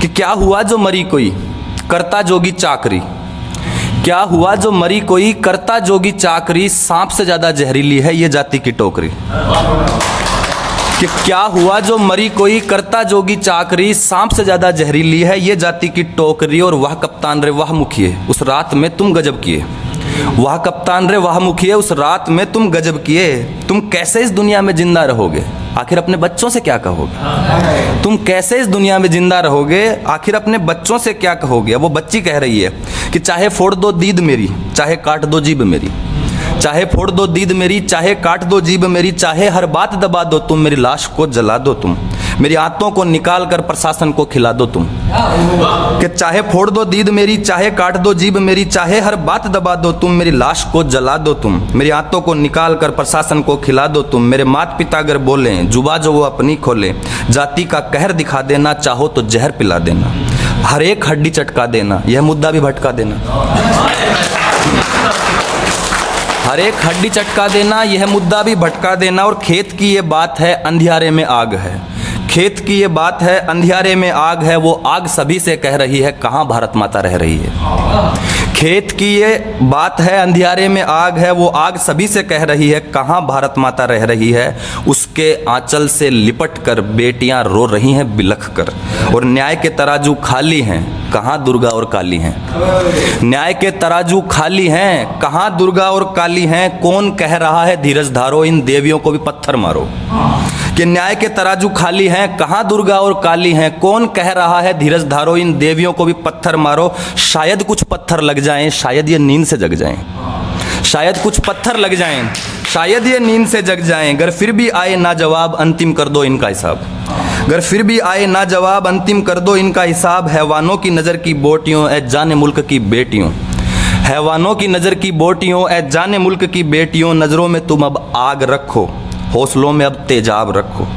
कि क्या हुआ जो मरी कोई करता जोगी चाकरी, क्या हुआ जो मरी कोई करता जोगी चाकरी, सांप से ज्यादा जहरीली है ये जाति की टोकरी। कि क्या हुआ जो मरी कोई करता जोगी चाकरी, सांप से ज्यादा जहरीली है ये जाति की टोकरी। और वह कप्तान रे वाह मुखिए उस रात में तुम गजब किए, वह कप्तान रे वाह मुखिए उस रात में तुम गजब किए। तुम कैसे इस दुनिया में जिंदा रहोगे, आखिर अपने बच्चों से क्या कहोगे। तुम कैसे इस दुनिया में जिंदा रहोगे, आखिर अपने बच्चों से क्या कहोगे। वो बच्ची कह रही है कि चाहे फोड़ दो दीद मेरी, चाहे काट दो जीभ मेरी, चाहे फोड़ दो दीद मेरी, चाहे काट दो जीभ मेरी, चाहे हर बात दबा दो तुम, मेरी लाश को जला दो तुम, मेरी आंतों को निकाल कर प्रशासन को खिला दो तुम। कि चाहे फोड़ दो दीद मेरी, चाहे काट दो जीभ मेरी, चाहे हर बात दबा दो तुम, मेरी लाश को जला दो तुम, मेरी आंतों को निकाल कर प्रशासन को खिला दो तुम। मेरे माता पिता अगर बोले जुबा जो वो अपनी खोले, जाति का कहर दिखा देना, चाहो तो जहर पिला देना, हर एक हड्डी चटका देना, यह मुद्दा भी भटका देना, हर एक हड्डी चटका देना, यह मुद्दा भी भटका देना। और खेत की ये बात है अंधियारे में आग है, खेत की ये बात है अंधियारे में आग है, वो आग सभी से कह रही है कहाँ भारत माता रह रही है। खेत की ये बात है अंधियारे में आग है, वो आग सभी से कह रही है कहाँ भारत माता रह रही है। उसके आंचल से लिपट कर बेटियां रो रही हैं बिलख कर, और न्याय के तराजू खाली हैं कहाँ दुर्गा और काली हैं। न्याय के तराजू खाली हैं कहाँ दुर्गा और काली हैं। कौन कह रहा है धीरज धारो, इन देवियों को भी पत्थर मारो। कि न्याय के तराजू खाली हैं कहाँ दुर्गा और काली हैं। कौन कह रहा है धीरज धारो, इन देवियों को भी पत्थर मारो। शायद कुछ पत्थर लग जाएं, शायद ये नींद से जग जाएं, शायद कुछ पत्थर लग जाएं, शायद ये नींद से जग जाएं। अगर फिर भी आए ना जवाब अंतिम कर दो इनका हिसाब, अगर फिर भी आए ना जवाब अंतिम कर दो इनका हिसाब। हैवानों की नज़र की बोटियों ए जाने मुल्क की बेटियों, हैवानों की नज़र की बोटियों ए जाने मुल्क की बेटियों, नज़रों में तुम अब आग रखो, हौसलों में अब तेजाब रखो।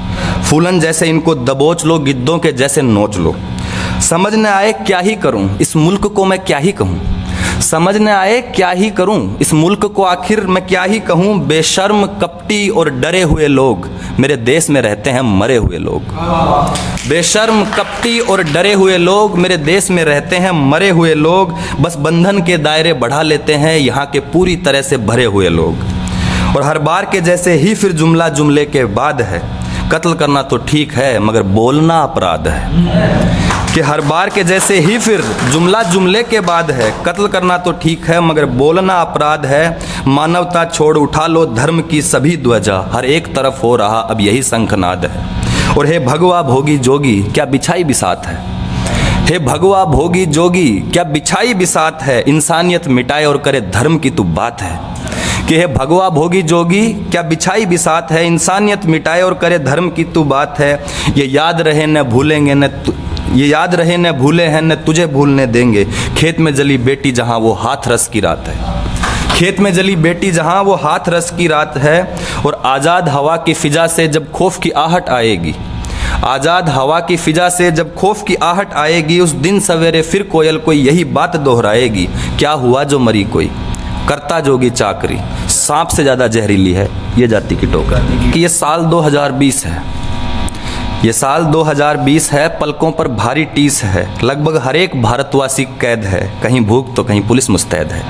फूलन जैसे इनको दबोच लो, गिद्धों के जैसे नोच लो। समझ न आए क्या ही करूं, इस मुल्क को मैं क्या ही कहूं। समझ न आए क्या ही करूं, इस मुल्क को आखिर मैं क्या ही कहूं। बेशर्म कपटी और डरे हुए लोग मेरे देश में रहते हैं मरे हुए लोग। बेशर्म कपटी और डरे हुए लोग मेरे देश में रहते हैं मरे हुए लोग। बस बंधन के दायरे बढ़ा लेते हैं यहाँ के पूरी तरह से भरे हुए लोग। और हर बार के जैसे ही फिर जुमला जुमले के बाद है, कत्ल करना तो ठीक है मगर बोलना अपराध है। कि हर बार के जैसे ही फिर जुमला जुमले के बाद है, कत्ल करना तो ठीक है मगर बोलना अपराध है। मानवता छोड़ उठा लो धर्म की सभी ध्वजा, हर एक तरफ हो रहा अब यही शंखनाद है। और हे भगवा भोगी जोगी क्या बिछाई बिसात है, हे भगवा भोगी जोगी क्या बिछाई बिसात है। इंसानियत मिटाए और करे धर्म की तू बात है। कि हे भगवा भोगी जोगी क्या बिछाई बिसात है, इंसानियत मिटाए और करे धर्म की तू बात है। ये याद रहे न भूलेंगे न ये याद रहे न भूले हैं न तुझे भूलने देंगे। खेत में जली बेटी जहां वो हाथ रस की रात है, खेत में जली बेटी जहां वो हाथ रस की रात है। और आज़ाद हवा की फिजा से जब खौफ की आहट आएगी, आज़ाद हवा की फिजा से जब खौफ की आहट आएगी, उस दिन सवेरे फिर कोयल कोई यही बात दोहराएगी। क्या हुआ जो मरी कोई करता जोगी चाकरी, सांप से ज़्यादा जहरीली है ये जाति की टोकरी। कि ये साल 2020 है, ये साल 2020 है, पलकों पर भारी टीस है। लगभग हर एक भारतवासी कैद है, कहीं भूख तो कहीं पुलिस मुस्तैद है।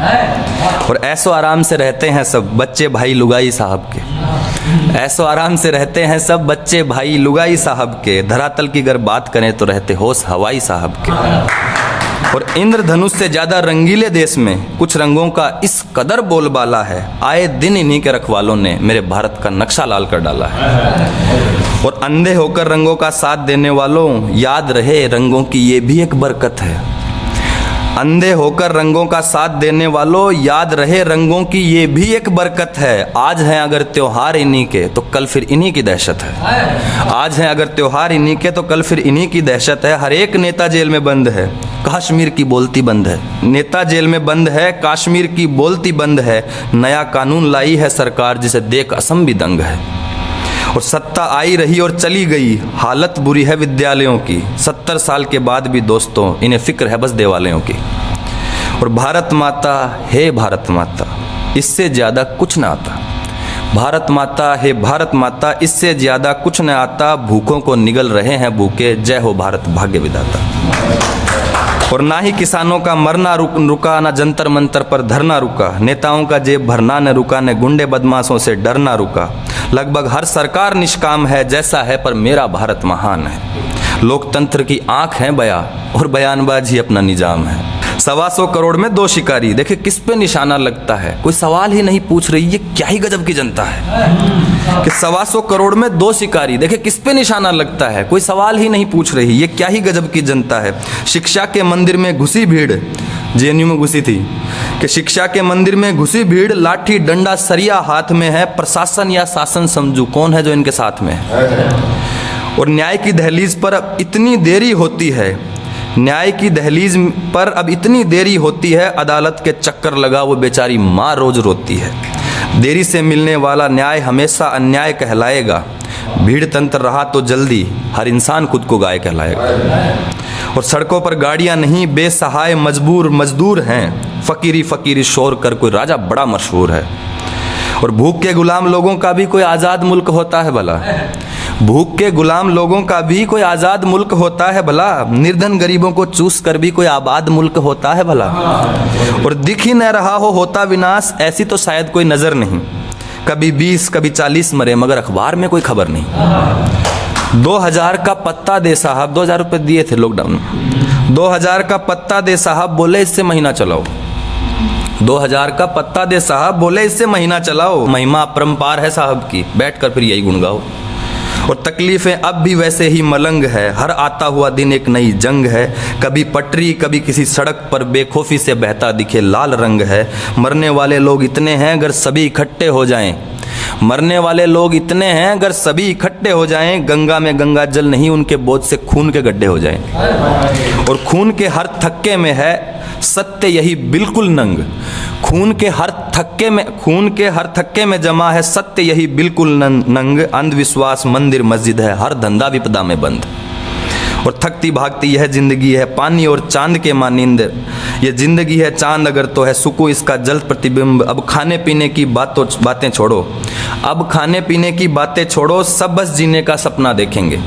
और ऐसो आराम से रहते हैं सब बच्चे भाई लुगाई साहब के, ऐसो आराम से रहते हैं सब बच्चे भाई लुगाई साहब के। धरातल की अगर बात करें तो रहते होश हवाई साहब के। और इंद्रधनुष से ज्यादा रंगीले देश में कुछ रंगों का इस कदर बोलबाला है, आए दिन इन्हीं के रखवालों ने मेरे भारत का नक्शा लाल कर डाला है। और अंधे होकर रंगों का साथ देने वालों याद रहे रंगों की ये भी एक बरकत है। अंधे होकर रंगों का साथ देने वालों याद रहे रंगों की ये भी एक बरकत है। आज हैं अगर त्योहार इन्हीं के तो कल फिर इन्हीं की दहशत है। आज हैं अगर त्योहार इन्हीं के तो कल फिर इन्हीं की दहशत है। हर एक नेता जेल में बंद है, कश्मीर की बोलती बंद है। नेता जेल में बंद है, कश्मीर की बोलती बंद है। नया कानून लाई है सरकार जिसे देख असम भी दंग है। और सत्ता आई रही और चली गई, हालत बुरी है विद्यालयों की। 70 साल के बाद भी दोस्तों इन्हें फिक्र है बस देवालयों की। और भारत माता हे भारत माता इससे ज़्यादा कुछ ना आता। भारत माता हे भारत माता इससे ज़्यादा कुछ न आता। भूखों को निगल रहे हैं भूखे, जय हो भारत भाग्य विधाता। और ना ही किसानों का मरना रुका, ना जंतर मंतर पर धरना रुका, नेताओं का जेब भरना न रुका, न गुंडे बदमाशों से डरना रुका। लगभग हर सरकार निष्काम है, जैसा है पर मेरा भारत महान है। लोकतंत्र की आंख है बयां और बयानबाजी अपना निजाम है। 125 करोड़ में 2 शिकारी, देखिए किस पे निशाना लगता है, कोई सवाल ही नहीं पूछ रही। ये क्या ही गजब की जनता है कि 125 करोड़ में 2 शिकारी, देखिए किस पे निशाना लगता है, कोई सवाल ही नहीं पूछ रही। ये क्या ही गजब की जनता है। शिक्षा के मंदिर में घुसी भीड़, जेएनयू में घुसी थी कि शिक्षा के मंदिर में घुसी भीड़, लाठी डंडा सरिया हाथ में है, प्रशासन या शासन समझू कौन है जो इनके साथ में है। और न्याय की दहलीज पर अब इतनी देरी होती है, न्याय की दहलीज पर अब इतनी देरी होती है, अदालत के चक्कर लगा वो बेचारी माँ रोज रोती है। देरी से मिलने वाला न्याय हमेशा अन्याय कहलाएगा, भीड़ तंत्र रहा तो जल्दी हर इंसान खुद को गाय कहलाएगा। और सड़कों पर गाड़ियां नहीं, बेसहाय मजबूर मजदूर हैं, फकीरी फकीरी शोर कर कोई राजा बड़ा मशहूर है। और भूख के गुलाम लोगों का भी कोई आज़ाद मुल्क होता है भला, भूख के गुलाम लोगों का भी कोई आज़ाद मुल्क होता है भला, निर्धन गरीबों को चूस कर भी कोई आबाद मुल्क होता है भला। और दिख ही न रहा हो होता विनाश, ऐसी तो शायद कोई नज़र नहीं, कभी 20 कभी 40 मरे मगर अखबार में कोई खबर नहीं। 2000 का पत्ता दे साहब, 2000 रुपये दिए थे लॉकडाउन में, 2000 का पत्ता दे साहब, बोले इससे महीना चलाओ। 2000 का पत्ता दे साहब, बोले इससे महीना चलाओ। महिमा अपरंपार है साहब की, बैठ कर फिर यही गुण गाओ। और तकलीफ़ें अब भी वैसे ही मलंग है, हर आता हुआ दिन एक नई जंग है। कभी पटरी कभी किसी सड़क पर बेखौफी से बहता दिखे लाल रंग है। मरने वाले लोग इतने हैं अगर सभी इकट्ठे हो जाएं, मरने वाले लोग इतने हैं अगर सभी इकट्ठे हो जाएं, गंगा में गंगा जल नहीं उनके बोझ से खून के गड्ढे हो जाएं। और खून के हर थक्के में है सत्य यही बिल्कुल नंग, खून के हर थक्के में जमा है सत्य यही बिल्कुल नंग। अंधविश्वास मंदिर मस्जिद है, हर धंधा विपदा में बंद। और थकती भागती यह जिंदगी है पानी और चांद के मानिंद, ये जिंदगी है चांद अगर तो है सुकून इसका जल प्रतिबिंब। अब खाने पीने की बातें छोड़ो, अब खाने पीने की बातें छोड़ो, सब बस जीने का सपना देखेंगे।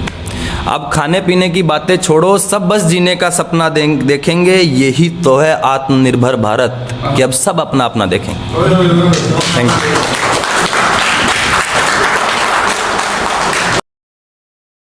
अब खाने पीने की बातें छोड़ो, सब बस जीने का सपना देखेंगे। यही तो है आत्मनिर्भर भारत कि अब सब अपना अपना देखेंगे। Thank you.